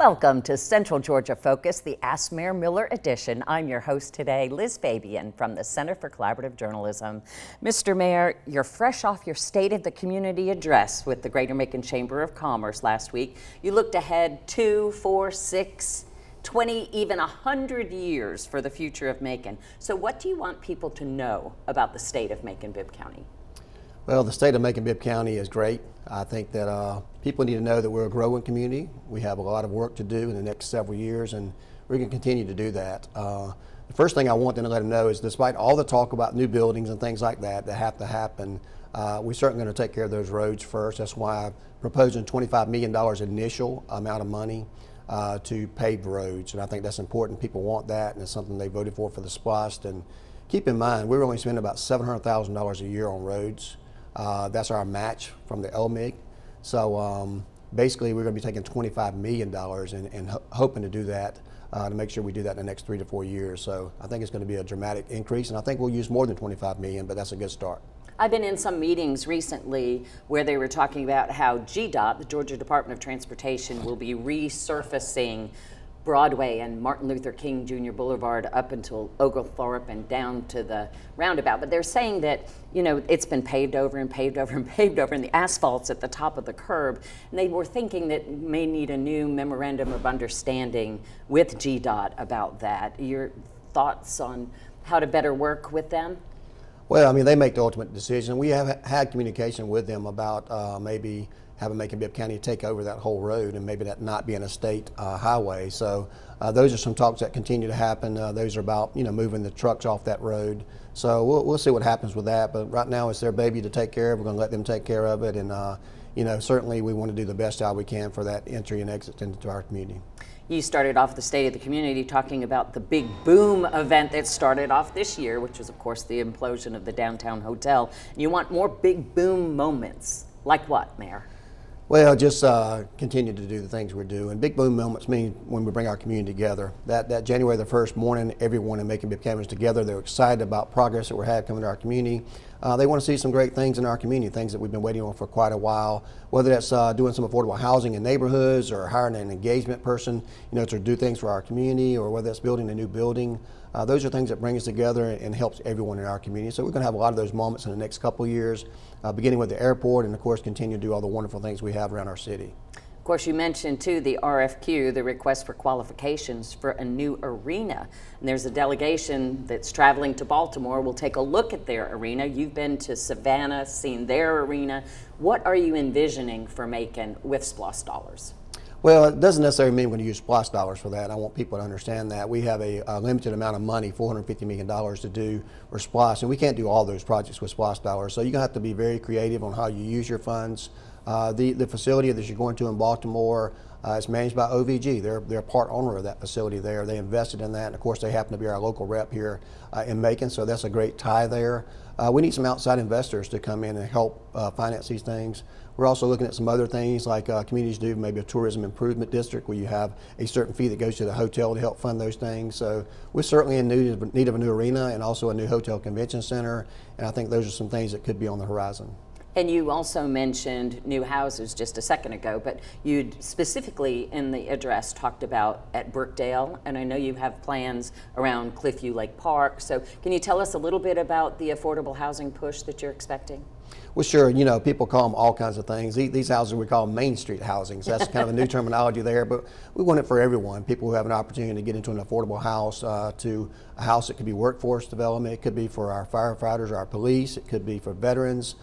Welcome to Central Georgia Focus, the Ask Mayor Miller edition. I'm your host today, Liz Fabian from the Center for Collaborative Journalism. Mr. Mayor, you're fresh off your State of the Community address with the Greater Macon Chamber of Commerce last week. You looked ahead 2, 4, 6, 20, even 100 years for the future of Macon. So what do you want people to know about the state of Macon-Bibb County? Well, the state of Macon-Bibb County is great. I think that people need to know that we're a growing community. We have a lot of work to do in the next several years, and we're going to continue to do that. The first thing I want them to let them know is, despite all the talk about new buildings and things like that have to happen, we're certainly going to take care of those roads first. That's why I'm proposing $25 million initial amount of money to pave roads, and I think that's important. People want that, and it's something they voted for the SPLOST. And keep in mind, we're only spending about $700,000 a year on roads. That's our match from the LMIG. So basically we're going to be taking $25 million and hoping to do that to make sure we do that in the next 3 to 4 years. So I think it's going to be a dramatic increase, and I think we'll use more than $25 million, but that's a good start. I've been in some meetings recently where they were talking about how GDOT, the Georgia Department of Transportation, will be resurfacing Broadway and Martin Luther King Jr. Boulevard up until Oglethorpe and down to the roundabout. But they're saying that, you know, it's been paved over and paved over and paved over, and the asphalt's at the top of the curb. And they were thinking that we may need a new memorandum of understanding with GDOT about that. Your thoughts on how to better work with them? Well, I mean, they make the ultimate decision. We have had communication with them about maybe having Macon-Bibb County take over that whole road and maybe that not being a state highway. So those are some talks that continue to happen. Those are about, you know, moving the trucks off that road. So we'll see what happens with that. But right now it's their baby to take care of. We're going to let them take care of it. And, you know, certainly we want to do the best job we can for that entry and exit into our community. You started off the State of the Community talking about the big boom event that started off this year, which was, of course, the implosion of the downtown hotel. You want more big boom moments. Like what, Mayor? Well, just continue to do the things we're doing. Big boom moments mean when we bring our community together. That January the 1st morning, everyone in Macon-Bibb County is together. They're excited about progress that we're having coming to our community. They want to see some great things in our community, things that we've been waiting on for quite a while, whether that's doing some affordable housing in neighborhoods or hiring an engagement person, you know, to do things for our community, or whether that's building a new building. Those are things that bring us together and helps everyone in our community. So we're going to have a lot of those moments in the next couple of years, beginning with the airport, and of course continue to do all the wonderful things we have around our city. Of course, you mentioned too the RFQ, the request for qualifications for a new arena. And there's a delegation that's traveling to Baltimore. We'll take a look at their arena. You've been to Savannah, seen their arena. What are you envisioning for Macon with SPLOST dollars? Well, it doesn't necessarily mean we're going to use SPLOST dollars for that. I want people to understand that. We have a limited amount of money, $450 million to do for SPLOST, and we can't do all those projects with SPLOST dollars. So you're going to have to be very creative on how you use your funds. The facility that you're going to in Baltimore is managed by OVG. They're a part owner of that facility there. They invested in that, and of course they happen to be our local rep here in Macon, so that's a great tie there. We need some outside investors to come in and help finance these things. We're also looking at some other things like communities do, maybe a tourism improvement district where you have a certain fee that goes to the hotel to help fund those things. So we're certainly in need of a new arena and also a new hotel convention center, and I think those are some things that could be on the horizon. And you also mentioned new houses just a second ago, but you specifically in the address talked about at Brookdale, and I know you have plans around Cliffview Lake Park. So can you tell us a little bit about the affordable housing push that you're expecting? Well, sure. You know, people call them all kinds of things. These houses we call Main Street housing, so that's kind of a new terminology there, but we want it for everyone. People who have an opportunity to get into an affordable house, to a house that could be workforce development. It could be for our firefighters or our police. It could be for veterans,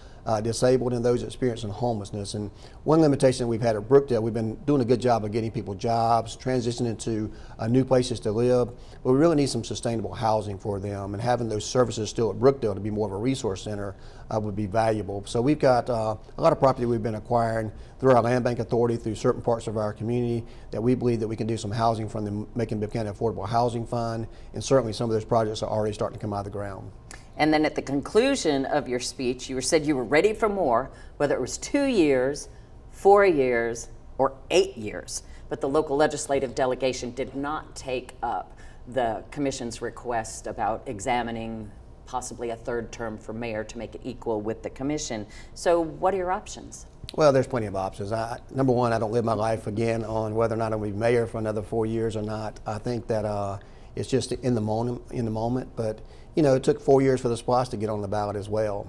disabled, and those experiencing homelessness. And one limitation that we've had at Brookdale, we've been doing a good job of getting people jobs, transitioning to new places to live, but we really need some sustainable housing for them, and having those services still at Brookdale to be more of a resource center would be valuable. So we've got a lot of property we've been acquiring through our land bank authority, through certain parts of our community, that we believe that we can do some housing from the Macon-Bibb County Affordable Housing Fund, and certainly some of those projects are already starting to come out of the ground. And then at the conclusion of your speech, you said you were ready for more, whether it was 2 years, 4 years, or 8 years. But the local legislative delegation did not take up the commission's request about examining possibly a third term for mayor to make it equal with the commission. So what are your options? Well, there's plenty of options. Number one, I don't live my life again on whether or not I'm going to be mayor for another 4 years or not. I think that it's just in the moment. But it took 4 years for the SPLOST to get on the ballot as well.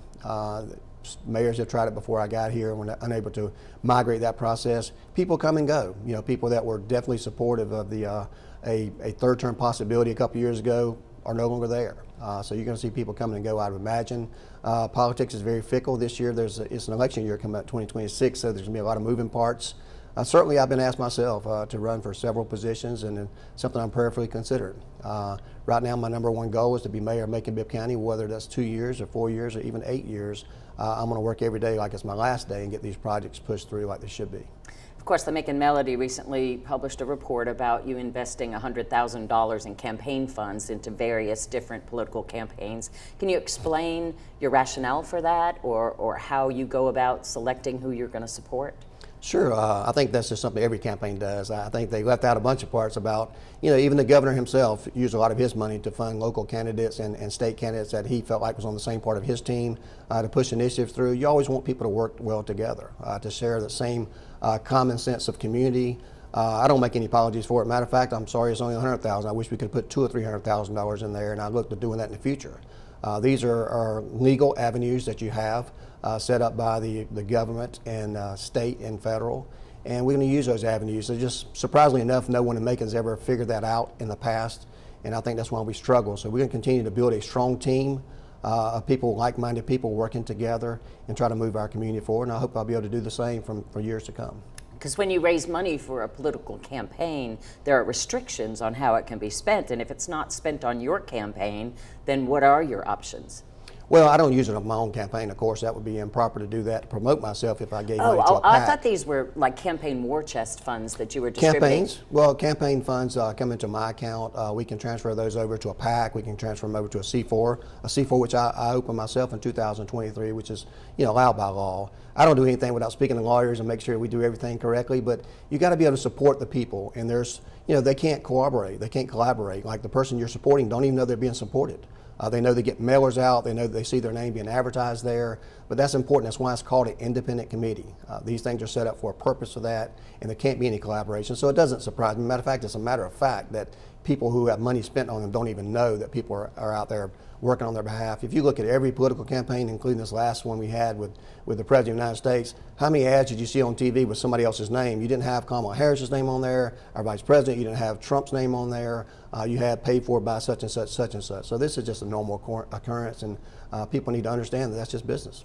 Mayors have tried it before I got here and were unable to migrate that process. People come and go. People that were definitely supportive of a third term possibility a couple years ago are no longer there. So you're going to see people coming and go, I would imagine. Politics is very fickle this year. It's an election year coming up, 2026, so there's going to be a lot of moving parts. Certainly, I've been asked myself to run for several positions, and something I'm prayerfully considering. Right now, my number one goal is to be mayor of Macon-Bibb County, whether that's 2 years or 4 years or even 8 years. I'm going to work every day like it's my last day and get these projects pushed through like they should be. Of course, the Macon Melody recently published a report about you investing $100,000 in campaign funds into various different political campaigns. Can you explain your rationale for that, or how you go about selecting who you're going to support? Sure. I think that's just something every campaign does. I think they left out a bunch of parts about, even the governor himself used a lot of his money to fund local candidates and state candidates that he felt like was on the same part of his team to push initiatives through. You always want people to work well together, to share the same common sense of community. I don't make any apologies for it. Matter of fact, I'm sorry it's only $100,000. I wish we could put $200,000 or $300,000 in there, and I look to doing that in the future. These are legal avenues that you have set up by the government and state and federal, and we're going to use those avenues. So just surprisingly enough, no one in Macon has ever figured that out in the past, and I think that's why we struggle. So we're going to continue to build a strong team of people, like-minded people working together and try to move our community forward, and I hope I'll be able to do the same for years to come. Because when you raise money for a political campaign, there are restrictions on how it can be spent, and if it's not spent on your campaign, then what are your options? Well, I don't use it on my own campaign, of course. That would be improper to do that, to promote myself if I gave money to a PAC. I thought these were like campaign war chest funds that you were distributing. Campaigns? Well, campaign funds come into my account. We can transfer those over to a PAC. We can transfer them over to a C4 which I opened myself in 2023, which is allowed by law. I don't do anything without speaking to lawyers and make sure we do everything correctly, but you got to be able to support the people, and there's, they can't cooperate, they can't collaborate. Like the person you're supporting don't even know they're being supported. They know they get mailers out, they know they see their name being advertised there, but that's important. That's why it's called an independent committee. These things are set up for a purpose of that, and there can't be any collaboration. So it doesn't surprise me. Matter of fact, it's a matter of fact that people who have money spent on them don't even know that people are out there working on their behalf. If you look at every political campaign, including this last one we had with the President of the United States, how many ads did you see on TV with somebody else's name? You didn't have Kamala Harris's name on there, our Vice President. You didn't have Trump's name on there. You had paid for by such and such, such and such. So this is just a normal occurrence, and people need to understand that that's just business.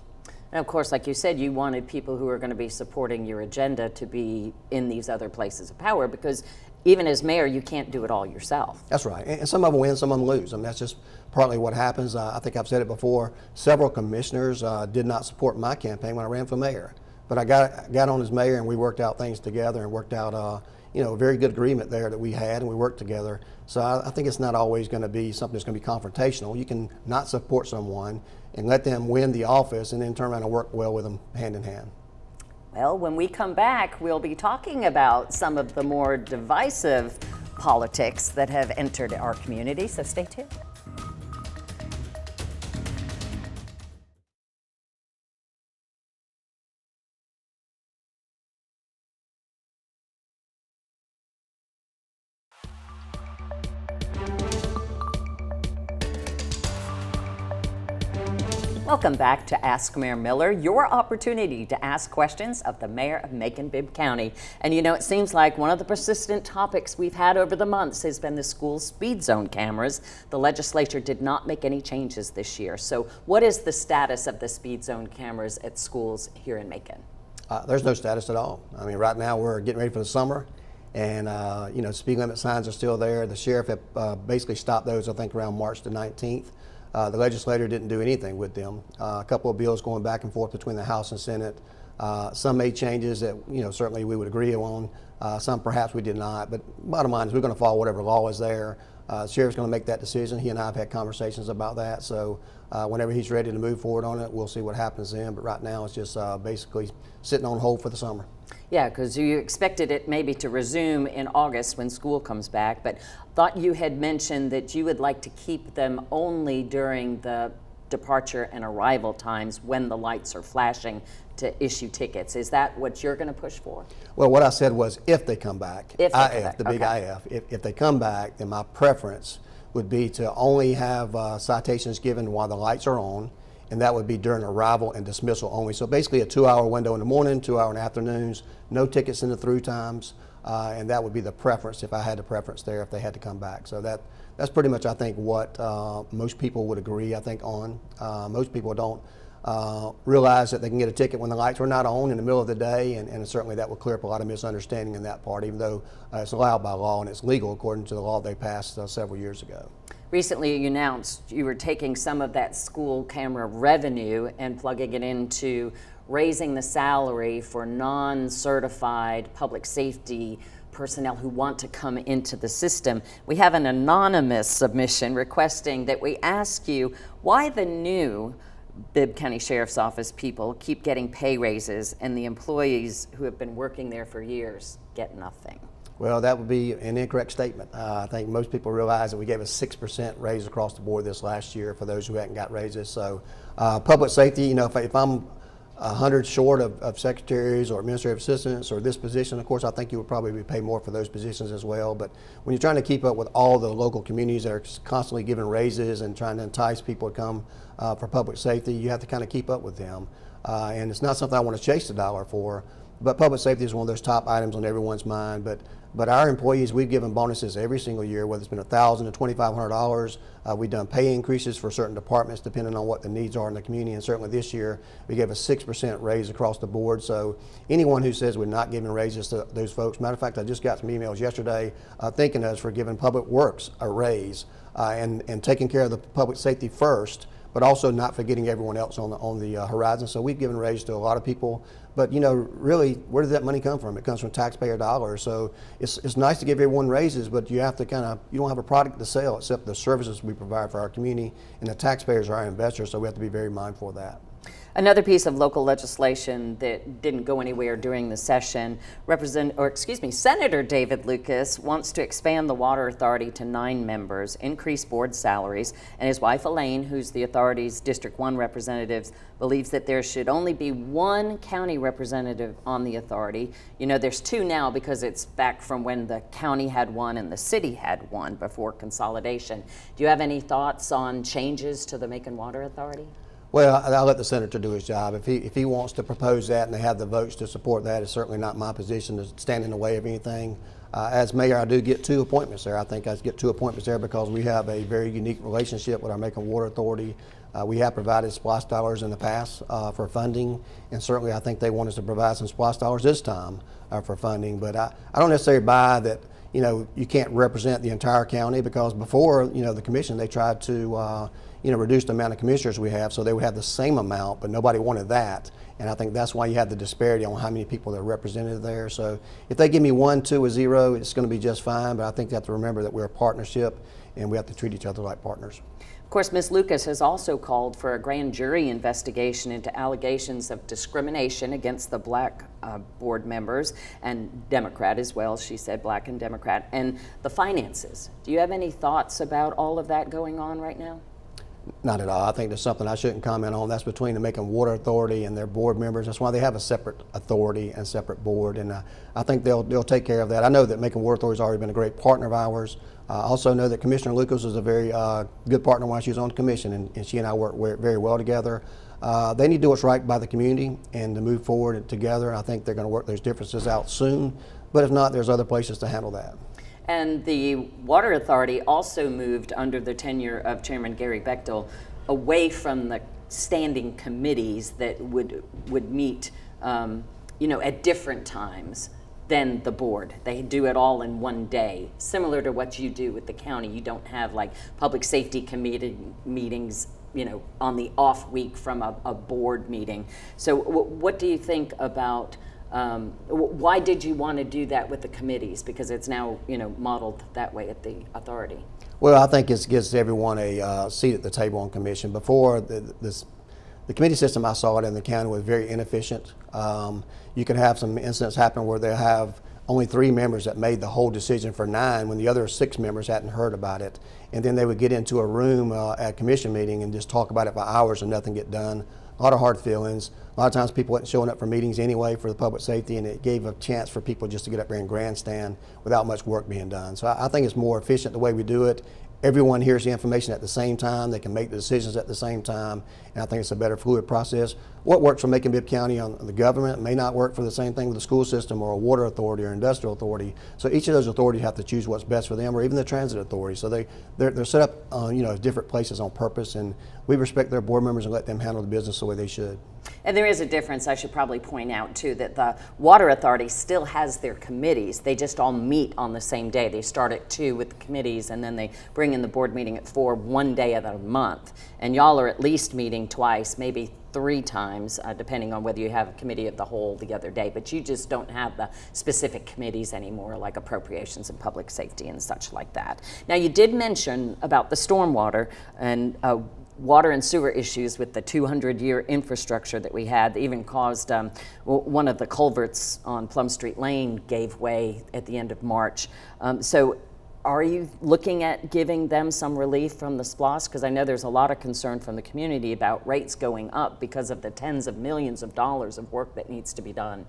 And of course, like you said, you wanted people who are going to be supporting your agenda to be in these other places of power, because even as mayor, you can't do it all yourself. That's right. And some of them win, some of them lose. I mean, that's just partly what happens. I think I've said it before. Several commissioners did not support my campaign when I ran for mayor. But I got on as mayor, and we worked out things together and worked out a very good agreement there that we had, and we worked together. So I think it's not always going to be something that's going to be confrontational. You can not support someone and let them win the office and then turn around and work well with them hand in hand. Well, when we come back, we'll be talking about some of the more divisive politics that have entered our community, so stay tuned. Welcome back to Ask Mayor Miller, your opportunity to ask questions of the mayor of Macon-Bibb County. And it seems like one of the persistent topics we've had over the months has been the school speed zone cameras. The legislature did not make any changes this year. So what is the status of the speed zone cameras at schools here in Macon? There's no status at all. I mean, right now we're getting ready for the summer, and speed limit signs are still there. The sheriff had basically stopped those, I think, around March the 19th. The legislature didn't do anything with them. A couple of bills going back and forth between the House and Senate. Some made changes that certainly we would agree on. Some perhaps we did not. But bottom line is we're going to follow whatever law is there. The sheriff's going to make that decision. He and I have had conversations about that. So whenever he's ready to move forward on it, we'll see what happens then. But right now it's just basically sitting on hold for the summer. Yeah, because you expected it maybe to resume in August when school comes back, but thought you had mentioned that you would like to keep them only during the departure and arrival times when the lights are flashing to issue tickets. Is that what you're going to push for? Well, what I said was if they come back, If they come IF, back, the big okay. IF, if they come back, then my preference would be to only have citations given while the lights are on, and that would be during arrival and dismissal only. So basically a 2-hour window in the morning, 2-hour in the afternoons, no tickets in the through times, and that would be the preference if I had a preference there if they had to come back. So that's pretty much, I think, what most people would agree, I think, on. Most people don't realize that they can get a ticket when the lights are not on in the middle of the day, and certainly that will clear up a lot of misunderstanding in that part, even though it's allowed by law and it's legal according to the law they passed several years ago. Recently, you announced you were taking some of that school camera revenue and plugging it into raising the salary for non-certified public safety personnel who want to come into the system. We have an anonymous submission requesting that we ask you why the new Bibb County Sheriff's Office people keep getting pay raises and the employees who have been working there for years get nothing. Well, that would be an incorrect statement. I think most people realize that we gave a 6% raise across the board this last year for those who hadn't got raises. So public safety, you know, if I'm 100 short of secretaries or administrative assistants or this position, of course, I think you would probably be paid more for those positions as well. But when you're trying to keep up with all the local communities that are constantly giving raises and trying to entice people to come for public safety, you have to kind of keep up with them. And it's not something I want to chase the dollar for, but public safety is one of those top items on everyone's mind. But our employees, we've given bonuses every single year, whether it's been $1,000 to $2,500. We've done pay increases for certain departments depending on what the needs are in the community, and certainly this year we gave a 6% raise across the board. So anyone who says we're not giving raises to those folks, matter of fact, I just got some emails yesterday thanking us for giving Public Works a raise and taking care of the public safety first, but also not forgetting everyone else on the horizon. So we've given raises to a lot of people. But you know, really, where does that money come from? It comes from taxpayer dollars. So it's nice to give everyone raises, but you have to you don't have a product to sell except the services we provide for our community, and the taxpayers are our investors, so we have to be very mindful of that. Another piece of local legislation that didn't go anywhere during the session, Senator David Lucas wants to expand the Water Authority to 9 members, increase board salaries, and his wife Elaine, who's the authority's District 1 representative, believes that there should only be 1 county representative on the authority. You know, there's 2 now because it's back from when the county had 1 and the city had 1 before consolidation. Do you have any thoughts on changes to the Macon Water Authority? Well, I'll let the senator do his job. If he wants to propose that and they have the votes to support that, it's certainly not my position to stand in the way of anything. As mayor, I do get 2 appointments there. I think I get 2 appointments there because we have a very unique relationship with our Macon Water Authority. We have provided SPLOST dollars in the past for funding, and certainly I think they want us to provide some SPLOST dollars this time for funding. But I don't necessarily buy that, you know, you can't represent the entire county, because before, you know, the commission, they tried to reduce the amount of commissioners we have so they would have the same amount, but nobody wanted that. And I think that's why you have the disparity on how many people that are represented there. So if they give me 1, 2, or 0, it's going to be just fine, but I think they have to remember that we're a partnership and we have to treat each other like partners. Of course, Ms. Lucas has also called for a grand jury investigation into allegations of discrimination against the black board members, and Democrat as well, she said, black and Democrat, and the finances. Do you have any thoughts about all of that going on right now? Not at all. I think there's something I shouldn't comment on. That's between the Macon Water Authority and their board members. That's why they have a separate authority and separate board, and I think they'll take care of that. I know that Macon Water Authority has already been a great partner of ours. I also know that Commissioner Lucas was a very good partner while she was on the commission, and she and I work very well together. They need to do what's right by the community and to move forward together. I think they're going to work those differences out soon, but if not, there's other places to handle that. And the Water Authority also moved under the tenure of Chairman Gary Bechtel away from the standing committees that would meet, at different times than the board. They do it all in one day, similar to what you do with the county. You don't have like public safety committee meetings, on the off week from a board meeting. So what do you think about why did you want to do that with the committees? Because it's now, modeled that way at the authority. Well, I think it gives everyone a seat at the table on commission. Before, the committee system I saw it in the county was very inefficient. You can have some incidents happen where they have only 3 members that made the whole decision for 9 when the other 6 members hadn't heard about it. And then they would get into a room at a commission meeting and just talk about it for hours and nothing get done. A lot of hard feelings. A lot of times people weren't showing up for meetings anyway for the public safety, and it gave a chance for people just to get up there and grandstand without much work being done. So I think it's more efficient the way we do it. Everyone hears the information at the same time. They can make the decisions at the same time, and I think it's a better fluid process. What works for Macon-Bibb County on the government may not work for the same thing with the school system or a water authority or industrial authority. So each of those authorities have to choose what's best for them, or even the transit authority. So they're set up different places on purpose, and we respect their board members and let them handle the business the way they should. And there is a difference, I should probably point out too, that the water authority still has their committees. They just all meet on the same day. They start at 2 with the committees, and then they bring in the board meeting at 4 one day of the month. And y'all are at least meeting twice, maybe 3 times, depending on whether you have a committee of the whole the other day. But you just don't have the specific committees anymore, like appropriations and public safety and such like that. Now, you did mention about the stormwater and water and sewer issues with the 200-year infrastructure that we had. They even caused one of the culverts on Plum Street Lane gave way at the end of March. So are you looking at giving them some relief from the SPLOST? Because I know there's a lot of concern from the community about rates going up because of the tens of millions of dollars of work that needs to be done.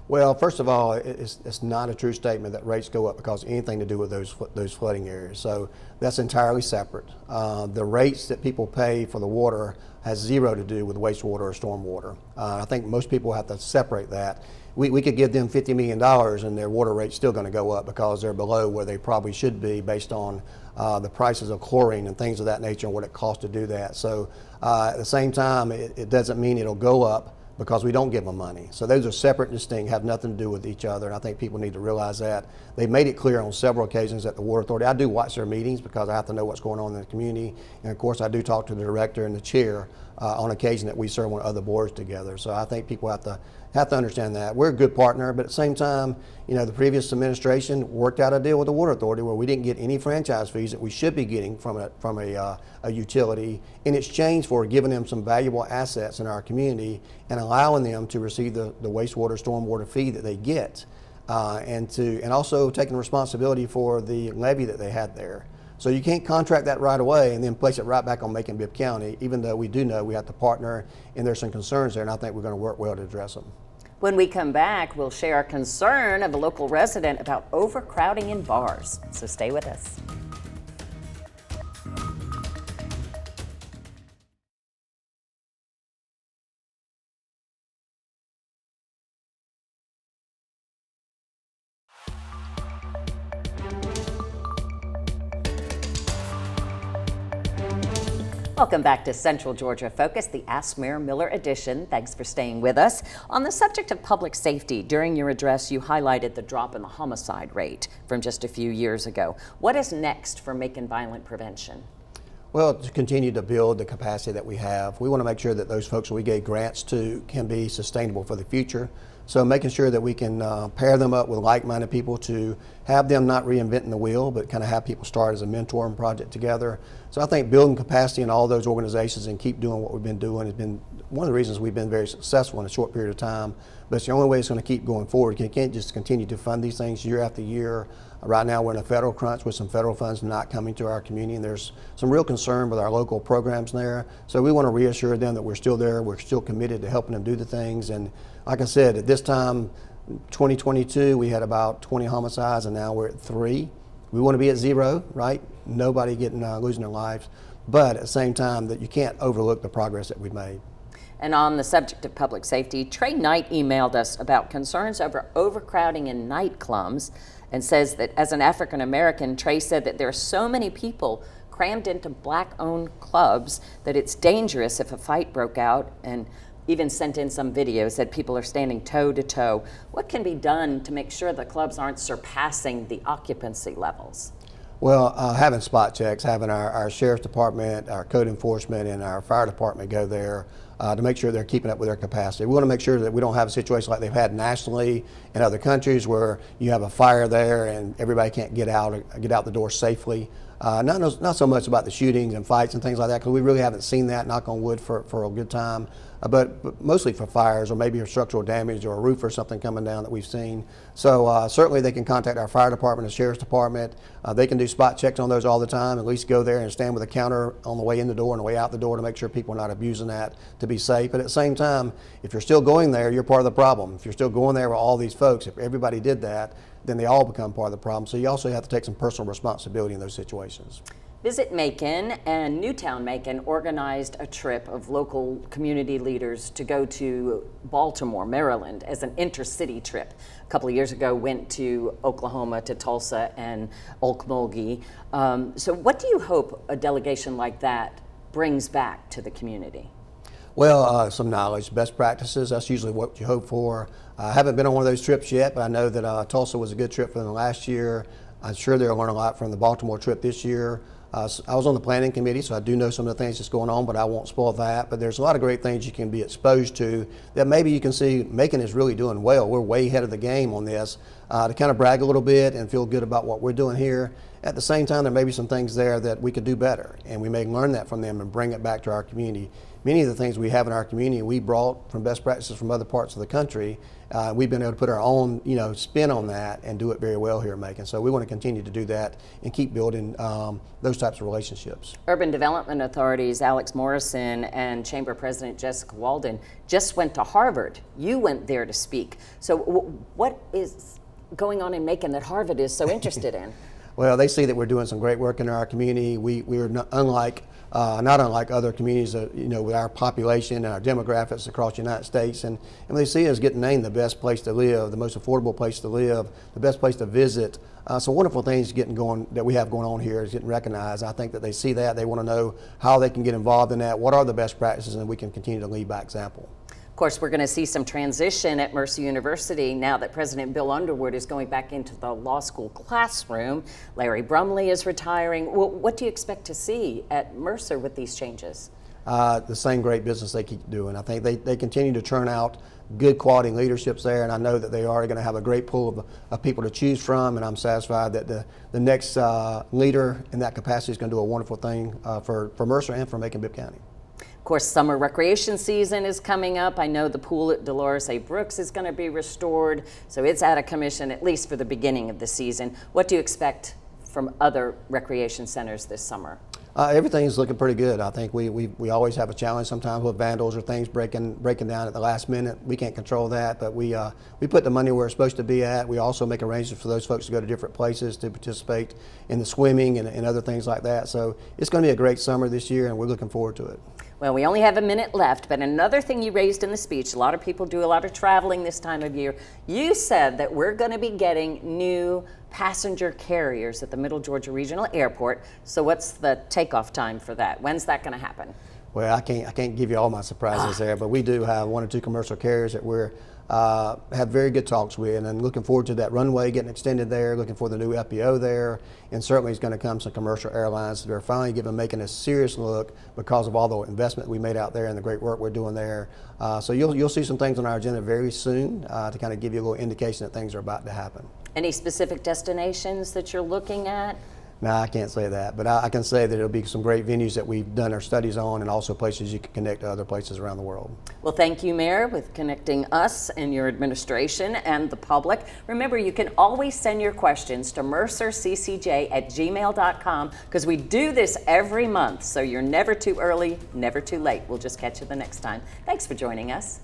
Well, first of all, it's not a true statement that rates go up because of anything to do with those flooding areas. So that's entirely separate. The rates that people pay for the water has 0 to do with wastewater or stormwater. I think most people have to separate that. We could give them $50 million and their water rate's still going to go up because they're below where they probably should be based on the prices of chlorine and things of that nature and what it costs to do that. So at the same time, it doesn't mean it'll go up because we don't give them money. So those are separate and distinct, have nothing to do with each other, and I think people need to realize that. They've made it clear on several occasions at the Water Authority. I do watch their meetings because I have to know what's going on in the community, and of course I do talk to the director and the chair on occasion that we serve on other boards together. So I think people have to understand that. We're a good partner, but at the same time, the previous administration worked out a deal with the Water Authority where we didn't get any franchise fees that we should be getting from a utility in exchange for giving them some valuable assets in our community and allowing them to receive the wastewater, stormwater fee that they get, and also taking responsibility for the levy that they had there. So you can't contract that right away and then place it right back on Macon-Bibb County, even though we do know we have to partner and there's some concerns there, and I think we're going to work well to address them. When we come back, we'll share a concern of a local resident about overcrowding in bars. So stay with us. Welcome back to Central Georgia Focus, the Ask Mayor Miller edition. Thanks for staying with us. On the subject of public safety, during your address, you highlighted the drop in the homicide rate from just a few years ago. What is next for Macon violent prevention? Well, to continue to build the capacity that we have. We want to make sure that those folks that we gave grants to can be sustainable for the future. So making sure that we can pair them up with like-minded people to have them not reinventing the wheel, but kind of have people start as a mentor and project together. So I think building capacity in all those organizations and keep doing what we've been doing has been one of the reasons we've been very successful in a short period of time. But it's the only way it's going to keep going forward. You can't just continue to fund these things year after year. Right now we're in a federal crunch with some federal funds not coming to our community, and there's some real concern with our local programs there. So we want to reassure them that we're still there, we're still committed to helping them do the things. And like I said, at this time, 2022, we had about 20 homicides, and now we're at 3. We want to be at 0, right? Nobody losing their lives. But at the same time, that you can't overlook the progress that we've made. And on the subject of public safety, Trey Knight emailed us about concerns over overcrowding in nightclubs and says that as an African American, Trey said that there are so many people crammed into black-owned clubs that it's dangerous if a fight broke out, and even sent in some videos that people are standing toe to toe. What can be done to make sure the clubs aren't surpassing the occupancy levels? Well, having spot checks, having our sheriff's department, our code enforcement, and our fire department go there to make sure they're keeping up with their capacity. We want to make sure that we don't have a situation like they've had nationally in other countries where you have a fire there and everybody can't get out the door safely. Not so much about the shootings and fights and things like that, because we really haven't seen that, knock on wood, for a good time. But mostly for fires or maybe structural damage or a roof or something coming down that we've seen. So certainly they can contact our fire department, the sheriff's department. They can do spot checks on those all the time. At least go there and stand with a counter on the way in the door and the way out the door to make sure people are not abusing that to be safe. But at the same time, if you're still going there, you're part of the problem. If you're still going there with all these folks, if everybody did that, then they all become part of the problem. So you also have to take some personal responsibility in those situations. Visit Macon and Newtown Macon organized a trip of local community leaders to go to Baltimore, Maryland as an intercity trip. A couple of years ago, went to Oklahoma, to Tulsa and Okmulgee. So what do you hope a delegation like that brings back to the community? Well, some knowledge, best practices, that's usually what you hope for. I haven't been on one of those trips yet, but I know that Tulsa was a good trip for them last year. I'm sure they'll learn a lot from the Baltimore trip this year. I was on the planning committee, so I do know some of the things that's going on, but I won't spoil that. But there's a lot of great things you can be exposed to that maybe you can see Macon is really doing well. We're way ahead of the game on this, to kind of brag a little bit and feel good about what we're doing here. At the same time, there may be some things there that we could do better, and we may learn that from them and bring it back to our community. Many of the things we have in our community, we brought from best practices from other parts of the country. We've been able to put our own, spin on that and do it very well here in Macon. So we want to continue to do that and keep building those types of relationships. Urban Development Authorities Alex Morrison and Chamber President Jessica Walden just went to Harvard. You went there to speak. So what is going on in Macon that Harvard is so interested in? Well, they see that we're doing some great work in our community. We're not unlike other communities, with our population and our demographics across the United States. And they see us getting named the best place to live, the most affordable place to live, the best place to visit. So wonderful things that we have going on here is getting recognized. I think that they see that. They want to know how they can get involved in that, what are the best practices, and we can continue to lead by example. Of course, we're going to see some transition at Mercer University now that President Bill Underwood is going back into the law school classroom. Larry Brumley is retiring. What do you expect to see at Mercer with these changes? The same great business they keep doing. I think they continue to churn out good quality leaderships there, and I know that they are going to have a great pool of people to choose from, and I'm satisfied that the next leader in that capacity is going to do a wonderful thing for Mercer and for Macon-Bibb County. Of course, summer recreation season is coming up. I know the pool at Dolores A. Brooks is going to be restored, so it's out of commission at least for the beginning of the season. What do you expect from other recreation centers this summer? Everything's looking pretty good. I think we always have a challenge sometimes with vandals or things breaking down at the last minute. We can't control that, but we put the money where it's supposed to be at. We also make arrangements for those folks to go to different places to participate in the swimming and other things like that. So it's going to be a great summer this year, and we're looking forward to it. Well, we only have a minute left, but another thing you raised in the speech, a lot of people do a lot of traveling this time of year. You said that we're going to be getting new passenger carriers at the Middle Georgia Regional Airport. So what's the takeoff time for that? When's that going to happen? Well, I can't give you all my surprises there, but we do have one or two commercial carriers that we're have very good talks with, and I'm looking forward to that runway getting extended there, looking for the new FBO there, and certainly it's going to come some commercial airlines that are finally making a serious look because of all the investment we made out there and the great work we're doing there. So you'll see some things on our agenda very soon to kind of give you a little indication that things are about to happen. Any specific destinations that you're looking at? No, I can't say that, but I can say that it'll be some great venues that we've done our studies on, and also places you can connect to other places around the world. Well, thank you, Mayor, with connecting us and your administration and the public. Remember, you can always send your questions to mercerccj@gmail.com, because we do this every month, so you're never too early, never too late. We'll just catch you the next time. Thanks for joining us.